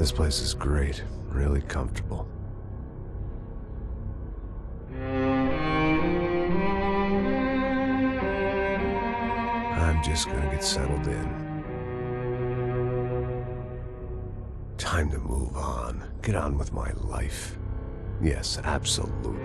This place is great, really comfortable. I'm just gonna get settled in. Time to move on. Get on with my life. Yes, absolutely.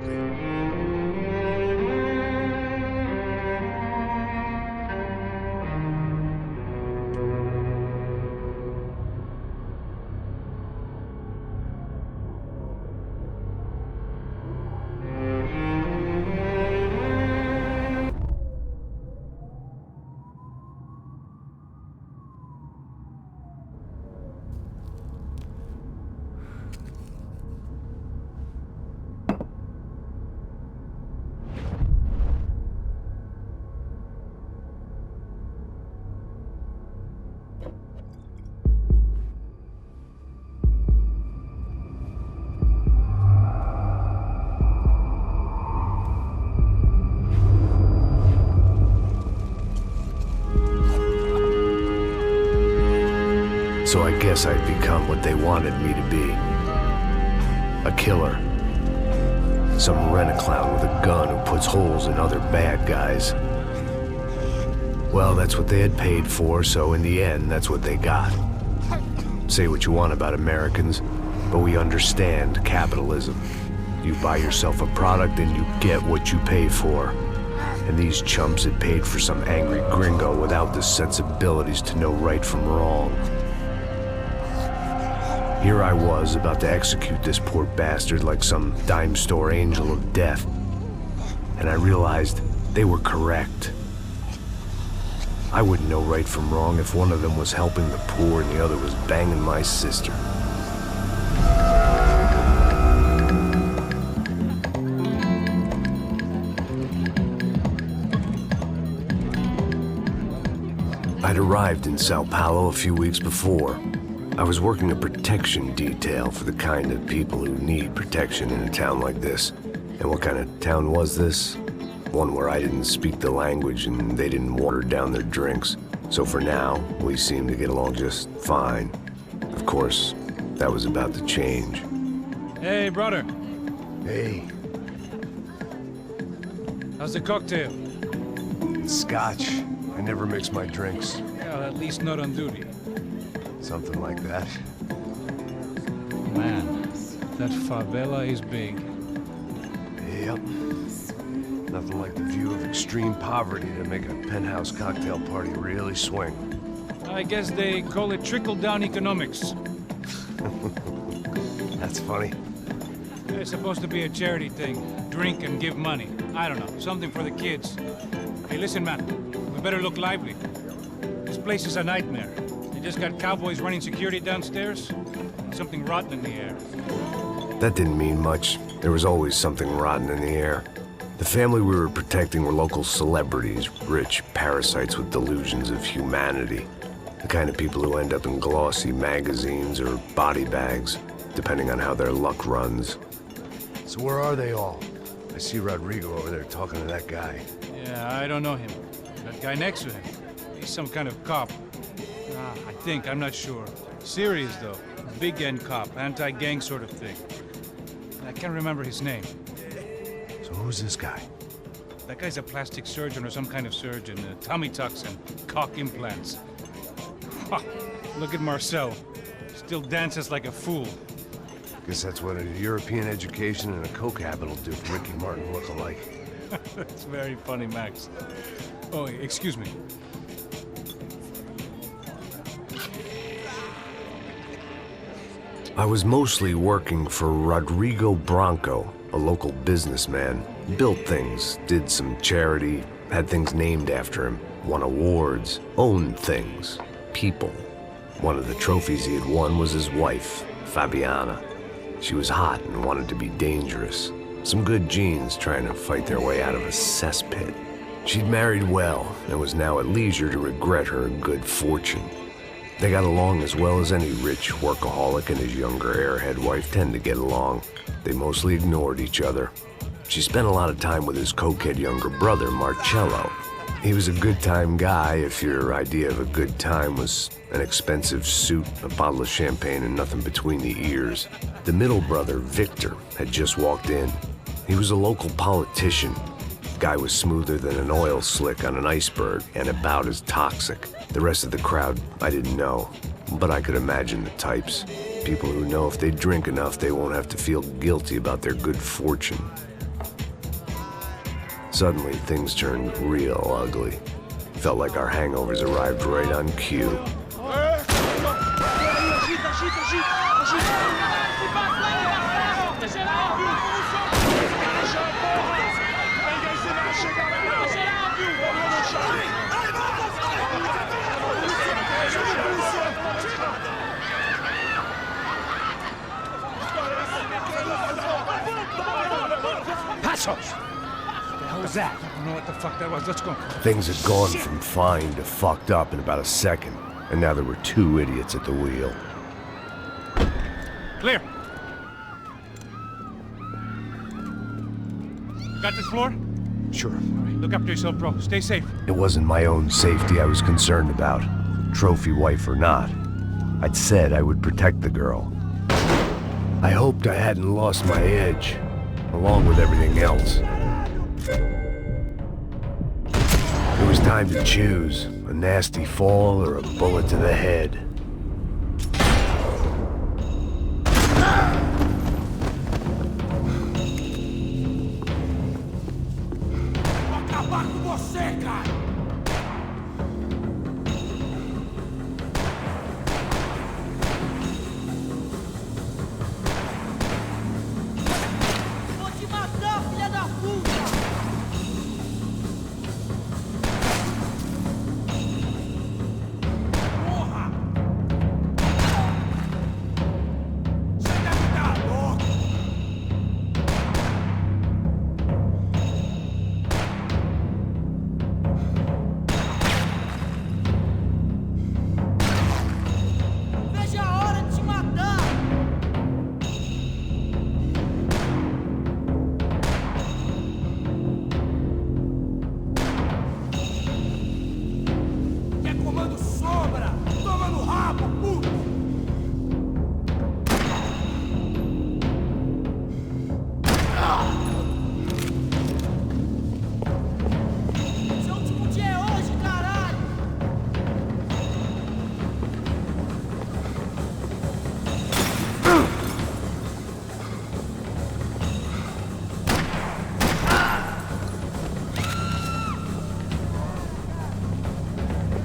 So I guess I'd become what they wanted me to be. A killer. Some rent-a-clown with a gun who puts holes in other bad guys. Well, that's what they had paid for, so in the end, that's what they got. Say what you want about Americans, but we understand capitalism. You buy yourself a product and you get what you pay for. And these chumps had paid for some angry gringo without the sensibilities to know right from wrong. Here I was, about to execute this poor bastard like some dime store angel of death. And I realized they were correct. I wouldn't know right from wrong if one of them was helping the poor and the other was banging my sister. I'd arrived in São Paulo a few weeks before. I was working a protection detail for the kind of people who need protection in a town like this. And what kind of town was this? One where I didn't speak the language and they didn't water down their drinks. So for now, we seemed to get along just fine. Of course, that was about to change. Hey, brother. Hey. How's the cocktail? It's scotch. I never mix my drinks. Well, at least not on duty. Something like that. Man, that favela is big. Yep. Nothing like the view of extreme poverty to make a penthouse cocktail party really swing. I guess they call it trickle-down economics. That's funny. It's supposed to be a charity thing. Drink and give money. I don't know, something for the kids. Hey, listen, man. We better look lively. This place is a nightmare. They just got cowboys running security downstairs, and something rotten in the air. That didn't mean much. There was always something rotten in the air. The family we were protecting were local celebrities, rich parasites with delusions of humanity. The kind of people who end up in glossy magazines or body bags, depending on how their luck runs. So where are they all? I see Rodrigo over there talking to that guy. Yeah, I don't know him. That guy next to him, he's some kind of cop. I think, I'm not sure. Serious, though. Big N cop, anti-gang sort of thing. I can't remember his name. So who's this guy? That guy's a plastic surgeon or some kind of surgeon. Tummy tucks and cock implants. Ha! Look at Marcel. Still dances like a fool. Guess that's what a European education and a coke habit will do for Ricky Martin look-alike. That's very funny, Max. Oh, excuse me. I was mostly working for Rodrigo Branco, a local businessman. Built things, did some charity, had things named after him, won awards, owned things, people. One of the trophies he had won was his wife, Fabiana. She was hot and wanted to be dangerous. Some good genes trying to fight their way out of a cesspit. She'd married well and was now at leisure to regret her good fortune. They got along as well as any rich workaholic and his younger airhead wife tend to get along. They mostly ignored each other. She spent a lot of time with his cokehead younger brother, Marcello. He was a good-time guy if your idea of a good time was an expensive suit, a bottle of champagne, and nothing between the ears. The middle brother, Victor, had just walked in. He was a local politician. Guy was smoother than an oil slick on an iceberg and about as toxic. The rest of the crowd, I didn't know, but I could imagine the types. People who know if they drink enough, they won't have to feel guilty about their good fortune. Suddenly, things turned real ugly. Felt like our hangovers arrived right on cue. Passos! What was that? I don't know what the fuck that was. Let's go. Things had gone from fine to fucked up in about a second, and now there were two idiots at the wheel. Clear. Got this floor? Sure. All right, look after yourself, bro. Stay safe. It wasn't my own safety I was concerned about, trophy wife or not. I'd said I would protect the girl. I hoped I hadn't lost my edge, along with everything else. It was time to choose, a nasty fall or a bullet to the head.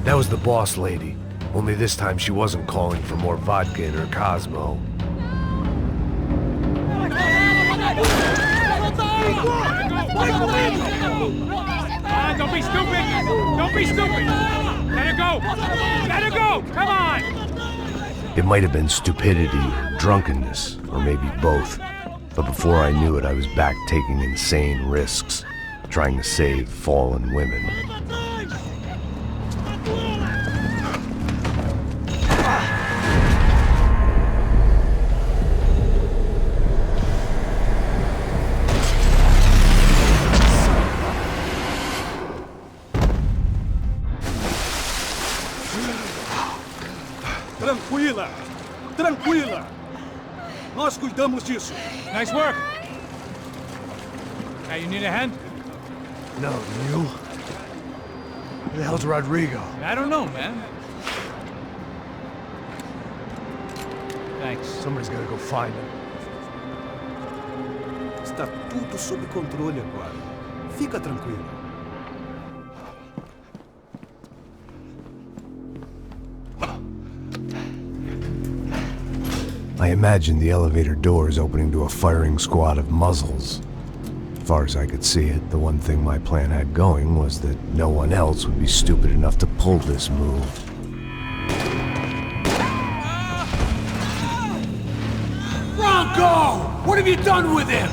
That was the boss lady, only this time she wasn't calling for more vodka in her Cosmo. Don't be stupid! Don't be stupid! Let her go! Let her go! Come on! It might have been stupidity, drunkenness, or maybe both. But before I knew it, I was back taking insane risks, trying to save fallen women. Tranquila! Tranquila! Nós cuidamos disso. Nice work! Hey, you need a hand? No, you? Who the hell's Rodrigo? I don't know, man. Thanks. Somebody's gotta go find him. Está tudo sob controle agora. Fica tranquilo. I imagined the elevator doors opening to a firing squad of muzzles. As far as I could see it, the one thing my plan had going was that no one else would be stupid enough to pull this move. Branco! What have you done with him?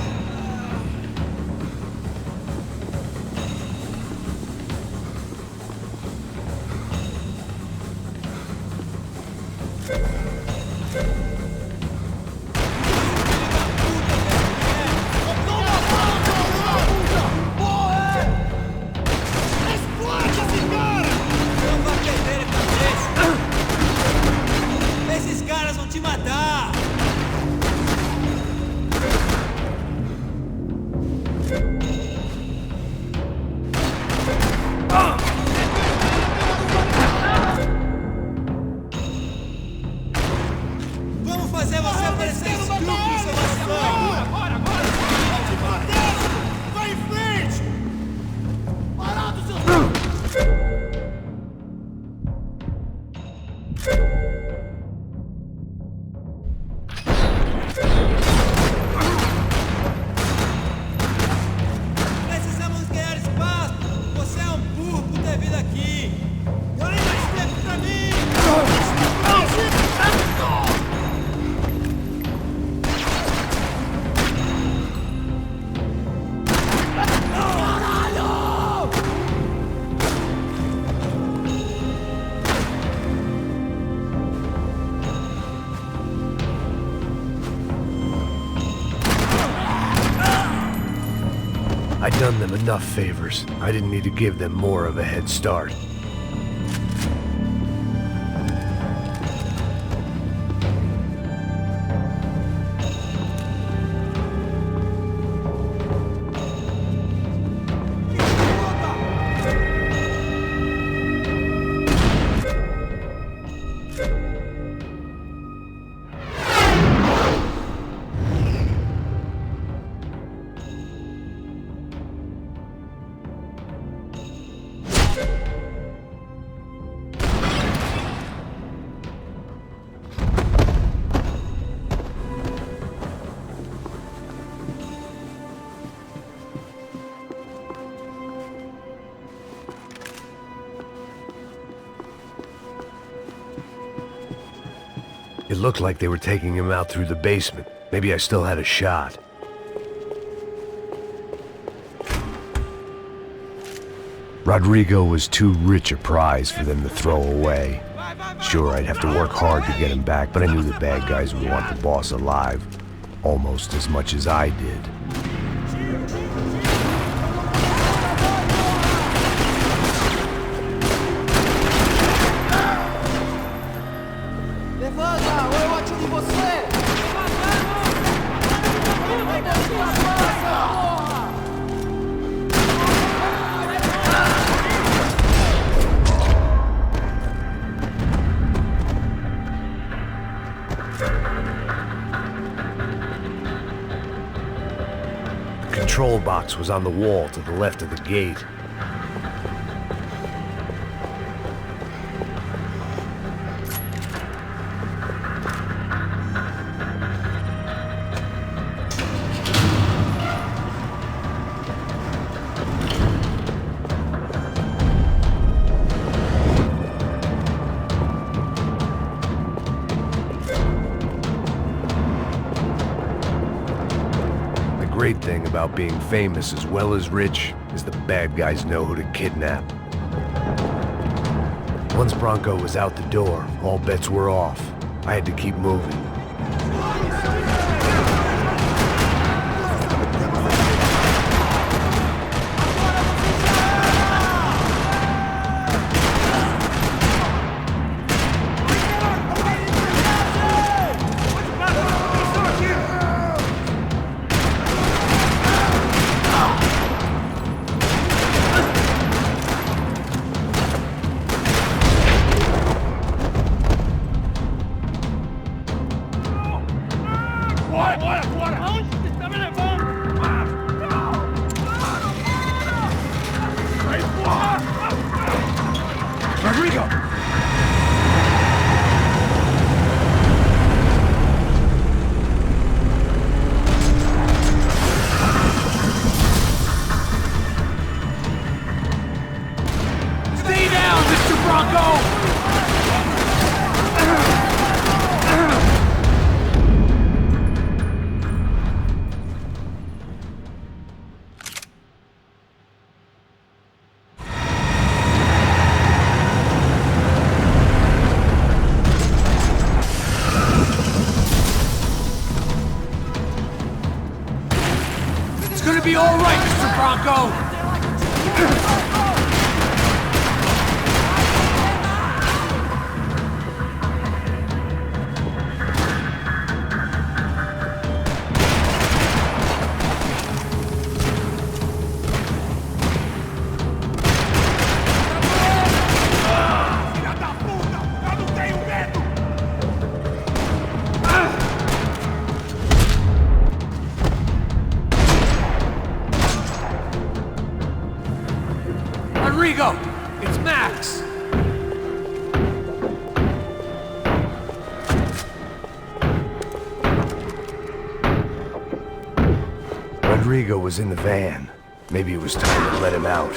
done them enough favors. I didn't need to give them more of a head start. It looked like they were taking him out through the basement. Maybe I still had a shot. Rodrigo was too rich a prize for them to throw away. Sure, I'd have to work hard to get him back, but I knew the bad guys would want the boss alive almost as much as I did. The control box was on the wall to the left of the gate. The great thing about being famous as well as rich is the bad guys know who to kidnap. Once Branco was out the door, all bets were off. I had to keep moving. Rodrigo! Stay down, Mr. Branco! It's gonna be all right, Mr. Branco! Rodrigo! It's Max! Rodrigo was in the van. Maybe it was time to let him out.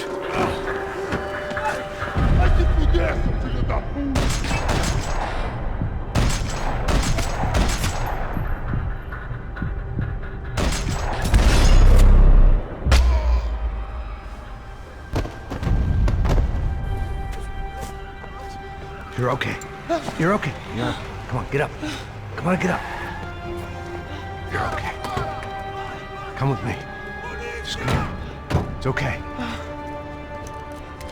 You're okay. You're okay. Come on, get up. Come on, get up. You're okay. Come with me. Just come on. It's okay.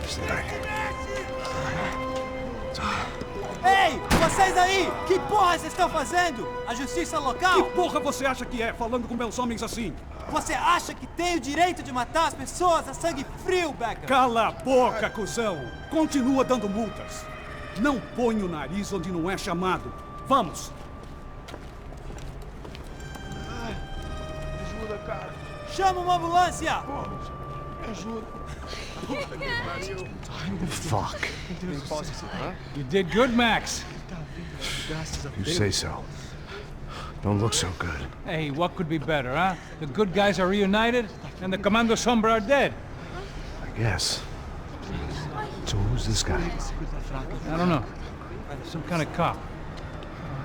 It's Naitt. Ei, vocês aí! Que porra vocês estão fazendo? A justiça local? Que porra você acha que é, falando com meus homens assim? Você acha que tem o direito de matar as pessoas a sangue frio, Becker? Cala a boca, cuzão! Continua dando multas. Não põe o nariz onde não é chamado. Vamos! Ajuda, cara. Chama uma ambulância! Me ajuda. Fuck. You did good, Max. You say so. Don't look so good. Hey, what could be better, huh? The good guys are reunited, and the Commando Sombra are dead. I guess. So who's this guy? I don't know. Some kind of cop.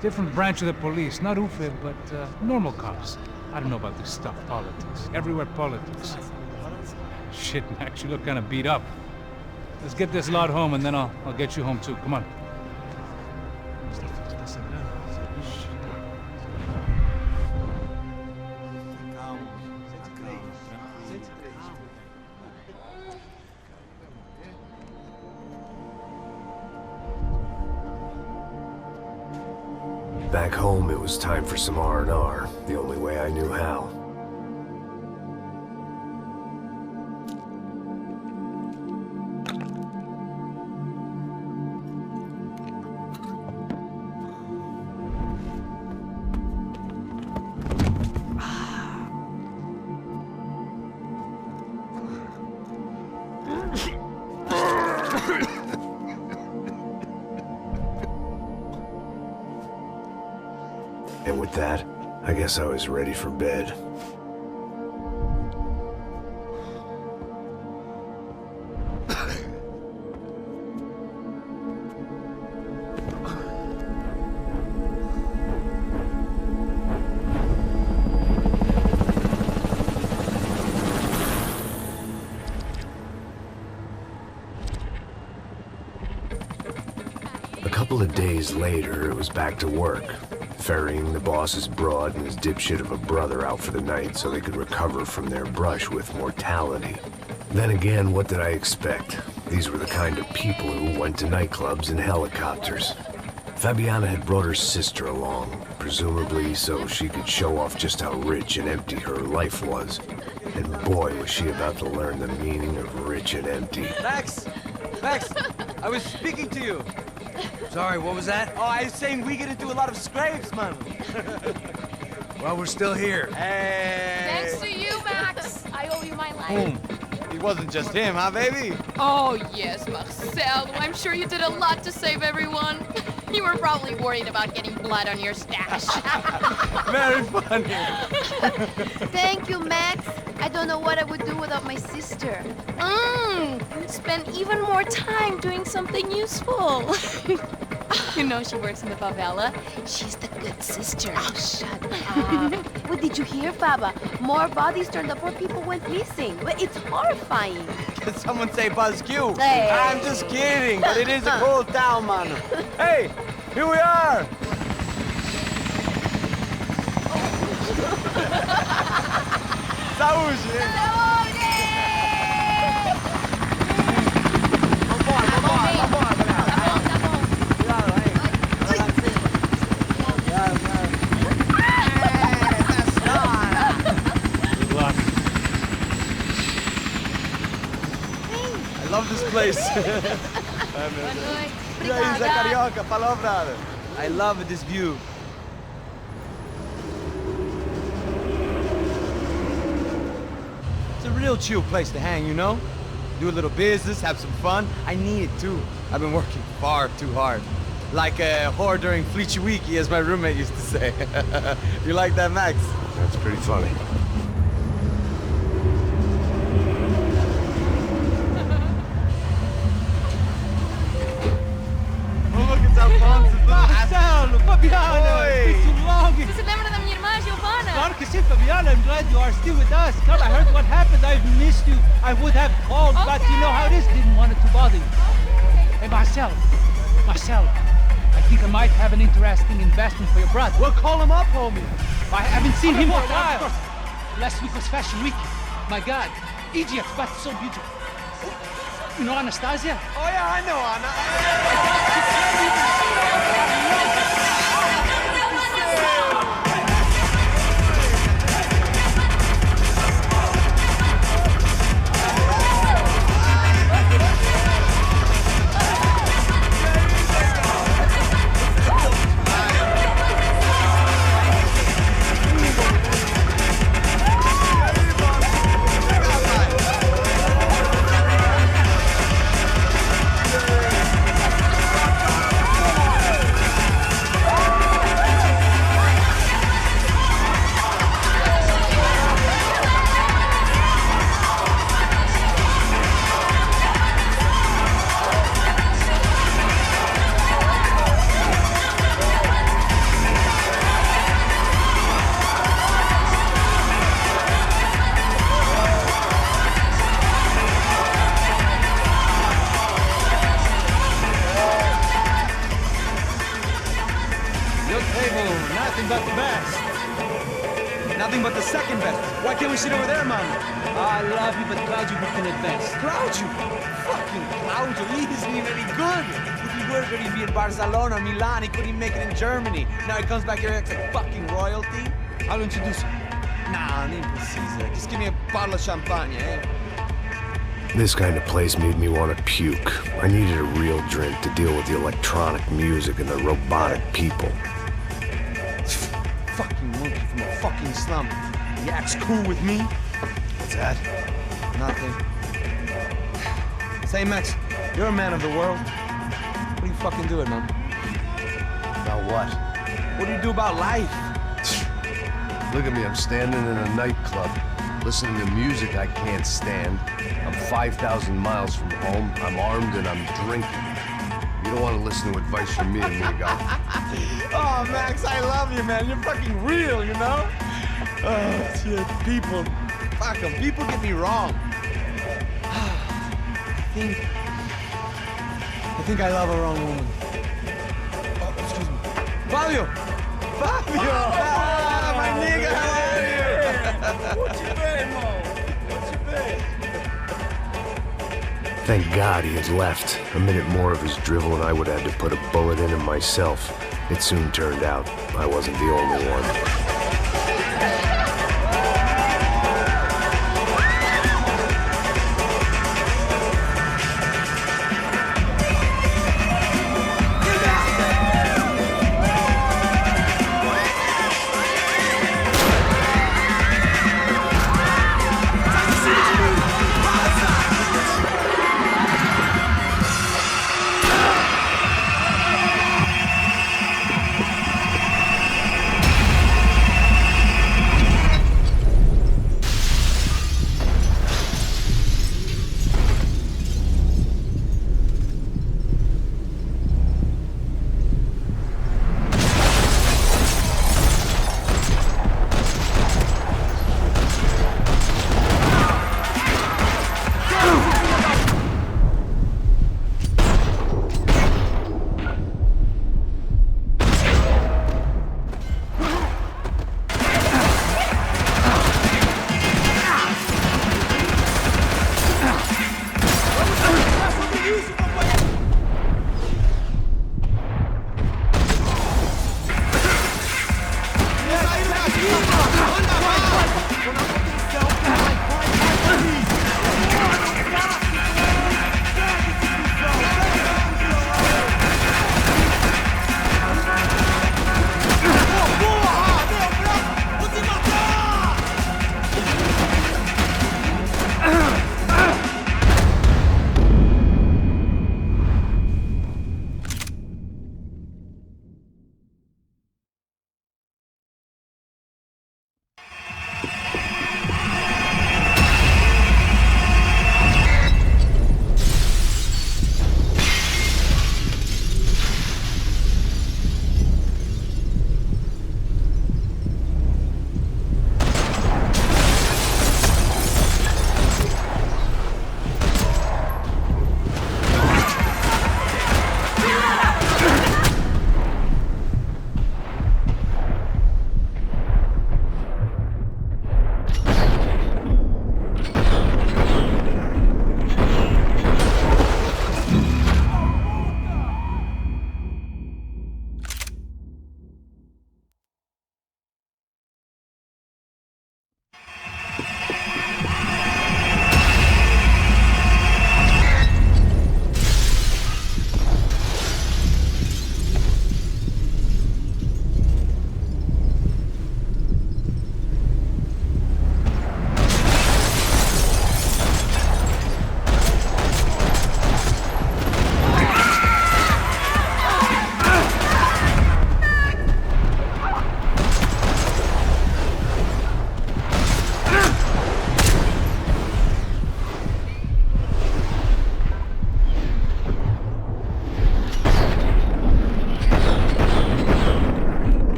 Different branch of the police. Not Ufe, but normal cops. I don't know about this stuff, politics. Everywhere politics. Shit, Max, you look kind of beat up. Let's get this lot home, and then I'll get you home too. Come on. Back home, it was time for some R&R, the only way I knew how. And with that, I guess I was ready for bed. A couple of days later, it was back to work. Ferrying the boss's broad and his dipshit of a brother out for the night so they could recover from their brush with mortality. Then again, what did I expect? These were the kind of people who went to nightclubs in helicopters. Fabiana had brought her sister along, presumably so she could show off just how rich and empty her life was. And boy, was she about to learn the meaning of rich and empty. Max! Max! I was speaking to you! Sorry, what was that? Oh, I was saying we get into a lot of scrapes, man. Well, we're still here. Hey! Thanks to you, Max. I owe you my life. It wasn't just him, huh, baby? Oh, yes, Marcel. I'm sure you did a lot to save everyone. You were probably worried about getting blood on your stash. Very funny. Thank you, Max. I don't know what I would do without my sister. Spend even more time doing something useful. You know she works in the favela. She's the good sister. Oh, shut up. What did you hear, Baba? More bodies turned up where people went missing. But it's horrifying. Did someone say Buzz Q? Hey. I'm just kidding, but it is a cool town, man. Hey, here we are. Saúde! I love this place. E aí, Zé Carioca, falou, brother. I love this view. It's a real chill place to hang, you know? Do a little business, have some fun. I need it too. I've been working far too hard. Like a whore during Fleechy Weeky, as my roommate used to say. You like that, Max? That's pretty funny. Marcelo, Fabiana, it's been too long. Você se lembra da minha irmã, Giovanna? Claro que sim, Fabiana. I'm glad you are still with us. Come, I heard what happened. I've missed you. I would have called, but you know how it is. Didn't want it to bother you. Hey, Marcel, I think I might have an interesting investment for your brother. Well, call him up, homie. I haven't seen him for a while. Last week was Fashion Week. My God, idiot, but so beautiful. You know Anastasia? Oh yeah, I know Anna. Nothing but the best. Nothing but the second best. Why can't we sit over there, man? I love you, but Claudio booked in advance. Claudio? Fucking Claudio, he isn't even any good. If he were going to be in Barcelona, Milan, he couldn't make it in Germany. Now he comes back here and acts like fucking royalty. I'll introduce you. Nah, nem precisa. Just give me a bottle of champagne, eh? This kind of place made me want to puke. I needed a real drink to deal with the electronic music and the robotic people. Fucking monkey from a fucking slum. He acts cool with me. What's that? Nothing. Say, Max, you're a man of the world. What do you fucking do it, man? About what? What do you do about life? Look at me, I'm standing in a nightclub, listening to music I can't stand. I'm 5,000 miles from home, I'm armed, and I'm drinking. You don't want to listen to advice from me, amigo. Oh, Max, I love you, man. You're fucking real, you know? Oh, shit, people. Fuck 'em. People get me wrong. I think I love a wrong woman. Oh, excuse me. Fabio! Fabio! Ah, my nigga, how are you? What you been, Mo? What you been? Thank God he had left. A minute more of his drivel and I would have had to put a bullet in him myself. It soon turned out I wasn't the only one.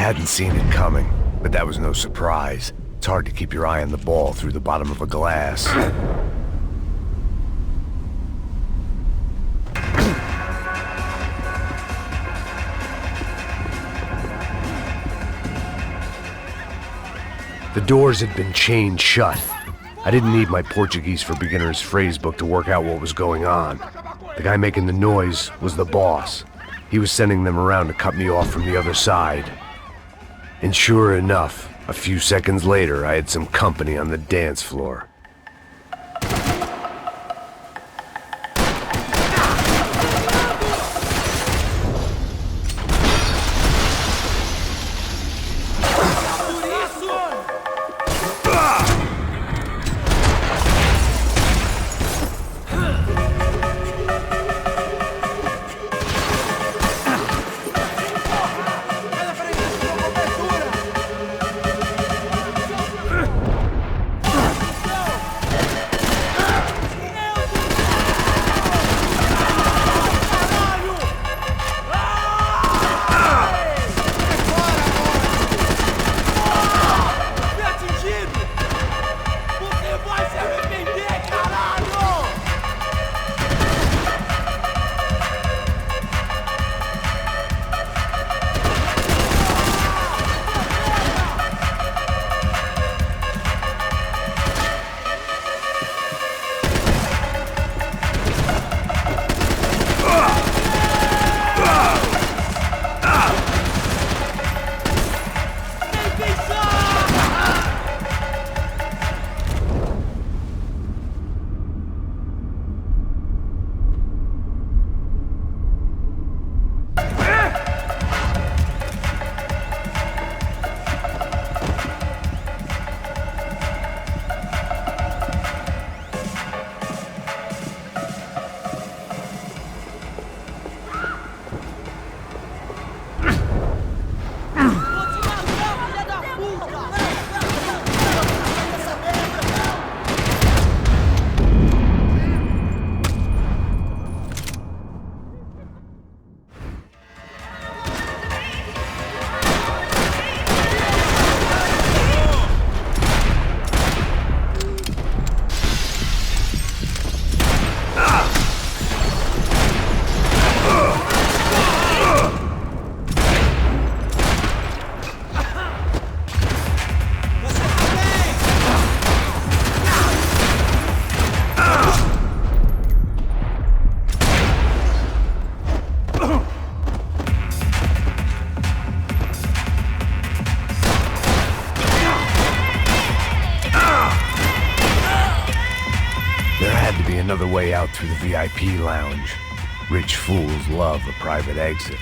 hadn't seen it coming, but that was no surprise. It's hard to keep your eye on the ball through the bottom of a glass. The doors had been chained shut. I didn't need my Portuguese for Beginners phrase book to work out what was going on. The guy making the noise was the boss. He was sending them around to cut me off from the other side. And sure enough, a few seconds later, I had some company on the dance floor. Another way out through the VIP lounge. Rich fools love a private exit.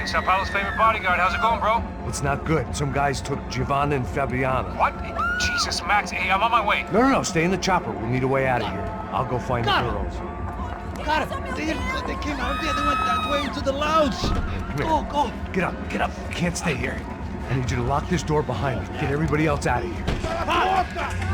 São Paulo's favorite bodyguard. How's it going, bro? It's not good. Some guys took Giovanna and Fabiana. What? Jesus, Max. Hey, I'm on my way. No. Stay in the chopper. We'll need a way out of here. I'll go find the girls. Got it. They came out of there. They went that way into the lounge. Go. Get up. You can't stay here. I need you to lock this door behind me. Get everybody else out of here.